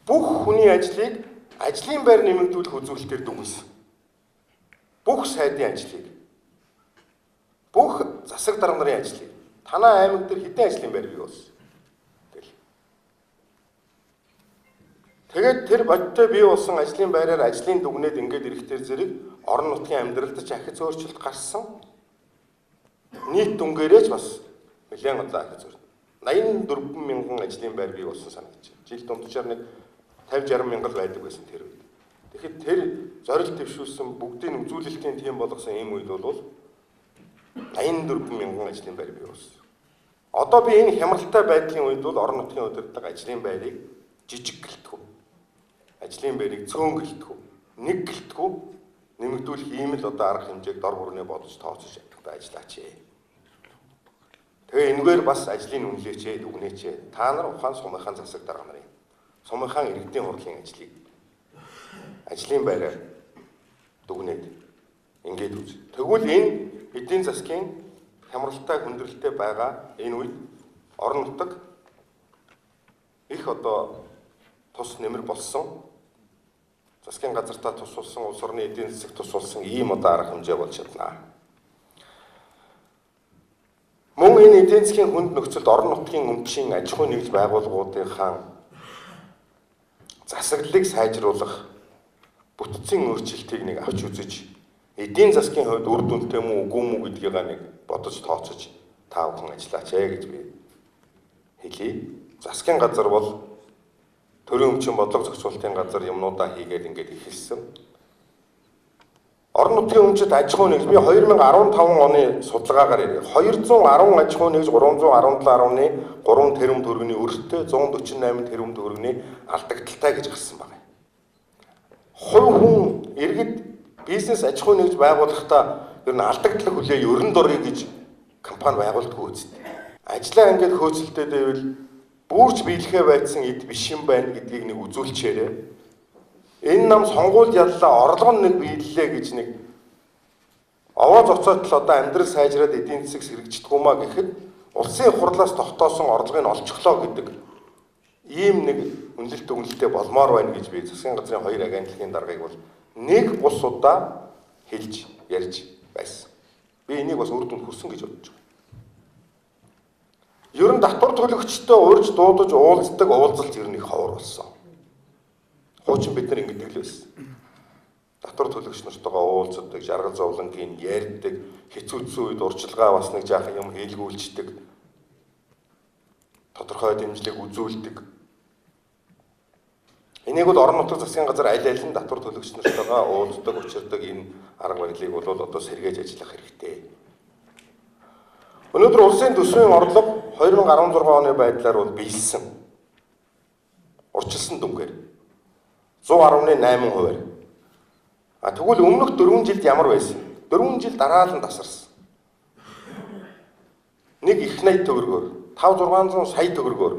бүх хүний ажлыг ажлын байр нэмэгдүүлэх үзүүлэлтээр дүгнсэн. Бүх сайдын ажлыг, бүх засаг дарга нарын ажлыг, танай аймаг дээр хэдэн ажлын байр бий болсон. Тэгээд тэр бодтой бий болсон ажлын байраар ажлын дүгнээд ингээд ирэхтэр зэрэг орон нутгийн амьдралд ч ахиц өөрчлөлт гарсан. Нийт дүнгээрээ ч бас нэлээд одоо ахиц өөрчлөлт. 84 мянган ажлын байр бий болсон санагдаж байна. Жил дунджаар нэг 50-60 мянган байдаг байсан тэр үед. Тэгэхэд тэр зорилт төвшүүлсэн бүгдийн үзүүлэлтийн тийм болгосон ийм үед бол 84 мянган ажлын байр бий болсон. Одоо би энэ хямралтай байдлын үед бол орон нутгийн удирдлага ажлын байрыг жижиг гэлтгүү. Ажлын байрыг цөөн гэлтгүү. Нэг гэлтгүү нэмэгдүүлэх ийм л одоо арга хэмжээг дор бүрнээ бодож тооцож чаддаг ажиллаач. Тэгээ энэгээр бас ажлын үнэлээч, дүгнээч. Та нар ухаан сумынхаа засаг дарга нарын сумынхаа иргэдийн хурлын ажлыг ажлын байраар дүгнээд ингээд үз. Тэгвэл энэ эдийн засгийн хямралтай хүндрэлтэй байгаа энэ үед орон нутаг их одоо тус нэмэр болсон. Засгийн газартаа тус болсон, улс орны эдийн засаг тус болсон ийм одоо арга хэмжээ болж чадна. Мөн энэ эдийн засгийн хүнд нөхцөлд орон нутгийн өмчийн аж ахуй нэгж байгууллагуудынхаа засаглалыг сайжруулах бүтцийн өөрчлөлтийг нэг авч үзэж эдийн засгийн хувьд үр дүнтэй мүү үгүй мүү гэдгийг нэг бодож тооцож та бүхэн ажиллаач гэж би хэлье. Засгийн газар бол төрийн өмчийн бодлого зохицуулалтын газар юмнуудаа хийгээд ингээд эхэлсэн. Орон нутгийн өмчөд аж ахуй нэгж би 2015 оны судалгаагаар ирээ. 210 аж ахуй нэгж 317.3 тэрбум төгрөгийн өртөө 148 тэрбум төгрөгийн алдагдaltaй гэж гарсан байна. Хувь хүн иргэд бизнес аж ахуй нэгж байгуулахдаа ер нь алдагдлах хүлээ ерөн дурыг гэж компани байгуулдаггүй үстэй. Ажлаа ингээд хөөцөлтөд байвал бүрж биелэхэ байцсан эд биш юм байна гэдгийг нэг үзүүлчээрээ. Энэ нам сонгуульд яллаа орлого нэг биеллээ гэж нэг овоо зоцоод л одоо амьдрал сайжраад эдийн засаг сэргиждэг юмаа гэхэд улсын хурлаас тогтоосон орлогыг олчихлоо гэдэг ийм нэг үнэлт дүгнэлтээ болмоор байна гэж би засгийн газрын 2 агентлагийн даргыг бол нэг бус удаа хэлж ярьж байсан. Би энийг бас үр дүнд хүрсэн гэж бодож байна. Ер нь татвар төлөгчтэй урьж дуудаж уулздаг уулзалт ер нь их ховор болсон. Хуучин бид нар ингэдэг л байсан. Татвар төлөгч нартайгаа уулздаг, жаргал зовлонгийн ярьдаг, хэцүүдсэн үед урчилгаа бас нэг жаахан юм хийлгүүлждэг. Тодорхой дэмжлэг үзүүлдэг. Энийг бол орон нутгийн засгийн газар аль аль нь татвар төлөгч нартайгаа уулздаг, учирдаг энэ арга барилыг бол одоо сэргээж ажиллах хэрэгтэй. Өнөөдөр улсын төсвийн орлого 2016 оны байдлаар бол биелсэн. Урчилсан дүнгээр 110.8%. Тэгвэл өмнөх 4 жилд ямар байсан? 4 жил дараа л тасарсан. Нэг их 80 төгрөгөөр 5-600 сая төгрөгөөр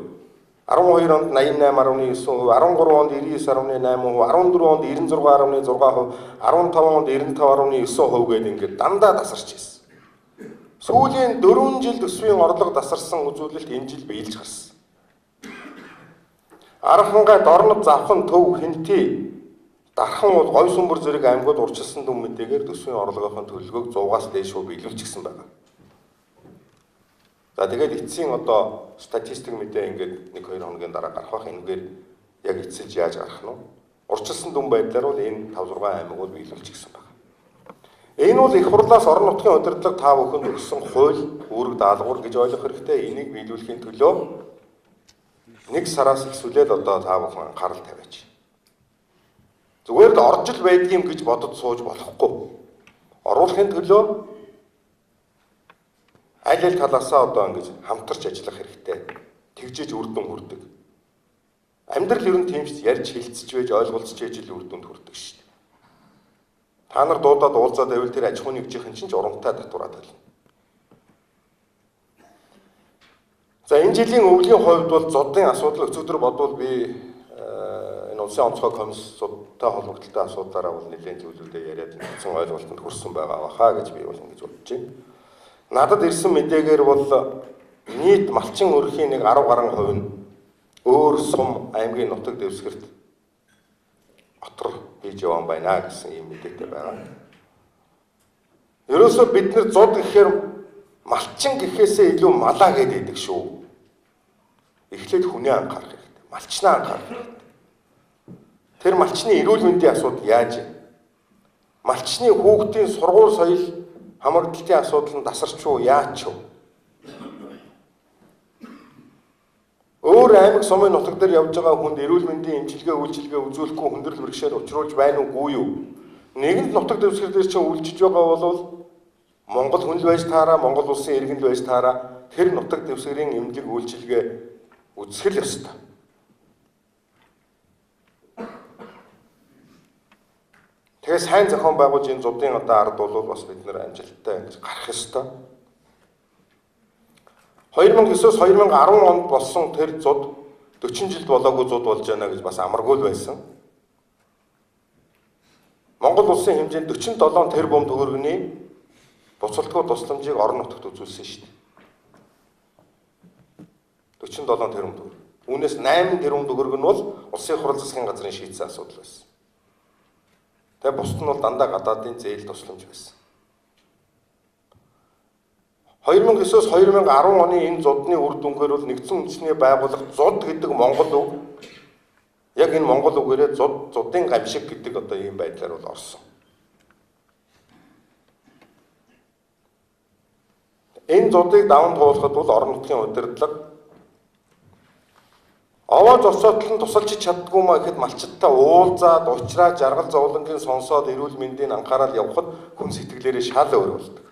12 онд 88.9%, 13 онд 99.8%, 14 онд 96.6%, 15 онд 95.9% гээд ингээд дандаа тасарч ирсэн. Сүүлийн 4 жил төсвийн орлого тасарсан үзүүлэлт энэ жил биелж гарсан. Архангай дорнод завхан төв хинти дархан бол гой сүмбэр зэрэг аймагуд урчилсан дүн мэдээгээр төсвийн орлогын төлөлгөөг 100-аас дээш биелүүлчихсэн байна. За тэгээд эцсийн одоо статистик мэдээ ингээд 1-2 хоногийн дараа гарах бах энэгээр яг эцэлж яаж гарах нь урчилсан дүн байдлаар бол энэ 5-6 аймагуд биелүүлчихсэн байна. Энэ бол их хурлаас орон нутгийн удирдлага та бүхэнд өгсөн хууль, үүрэг даалгавар гэж ойлгох хэрэгтэй. Энийг биелүүлэхийн төлөө 1 сараас эхлүүлээд одоо та бүхэн анхаарал тавиач. Зүгээр л орж ил байдгийм гэж бодож сууж болохгүй. Оруулахын төлөө аль аль талаасаа одоо ингэж хамтарч ажиллах хэрэгтэй. Тэгжиж үр дүн хүрдэг. Амьдрал ер нь тийм ч ярьж хэлцэж байж ойлголцож ээж л үр дүнд хүрдэг шүү дээ. Та нар дуудаад уулзаад байвал тэр аж ахуйн нэгжийн чинь ч урамтай татвараад байна. За энэ жилийн өвлийн хувьд бол зодын асуудал өчигдөр бодвол би энэ улсын онцгой комиссуудтай холбогдолтой асуудлаараа бол нэлээд зүйлүүдээ яриад нэгэн ойлголтод хүрсэн байгаа баха гэж би бол ингэж бодож байна. Надад ирсэн мэдээгээр бол нийт малчин өрхийн нэг 10 гаруй хувь нь өөр сум аймгийн нутаг дэвсгэрт отор хийж явсан байна гэсэн юм мэдээтэй байгаа. Ерөөсөө бид нэр зуд гэхээр малчин гэхээсээ илүү малаа гэдэг шүү. Эхлээд хүнээ анхаарах хэрэгтэй. Малчнаа анхаарах хэрэгтэй. Тэр малчны эрүүл мэндийн асуудал яаж вэ? Малчны хүүхдийн сургууль соёл хамгаалтын асуудал нь тасарч уу, яач вэ? Өөр аймаг сумын нутаг дээр явж байгаа хүнд эрүүл мэндийн эмчилгээ үйлчилгээ үзүүлэхгүй хүндрэл бэрхшээл учруулж байна уугүй юу? Нэгэнт нутаг дэвсгэр дээр чинь үйлчилж байгаа бол Монгол хүн л байж таараа, Монгол улсын иргэн л байж таараа тэр нутаг дэвсгэрийн эмнэлэг үйлчилгээ үзэх л ёстой. Тэгээ сайн зохион байгуулж энэ зуудын одоо ард бол бас бид нэр амжилттай ингэж гарах ёстой. 2009-2010 онд болсон тэр зуд 40 жил болоогүй зуд болж байна гэж бас амаргүй л байсан. Монгол улсын хэмжээнд 47 тэрбум төгрөгийн буцалтгүй тусламжийг орон нутагт үзүүлсэн шүү дээ. 47 тэрбум төгрөг. Үүнээс 8 тэрбум төгрөг нь бол улсын хурал засгийн газрын шийдсэн асуудал байсан. Тэгээ бусд нь бол дандаа гадаадын зээл тусламж байсан. 2009-2010 оны энэ зудны үр дүнгээр бол нэгдсэн үндэсний байгууллага зуд гэдэг монгол үг яг энэ монгол үгээрээ зудын гамшиг гэдэг одоо ийм байдлаар бол орсон. Энэ зудыг даван туулахад бол орон нутгийн удирдлага овоо зурцоотл нь тусалж чаддгүй маа гэхэд малчдтай уулзаад, уулзраа, жаргал зовлонгийн сонсоод эрүүл мэндийн анхаарал явахад хүн сэтгэлээрээ шал өөр болдог.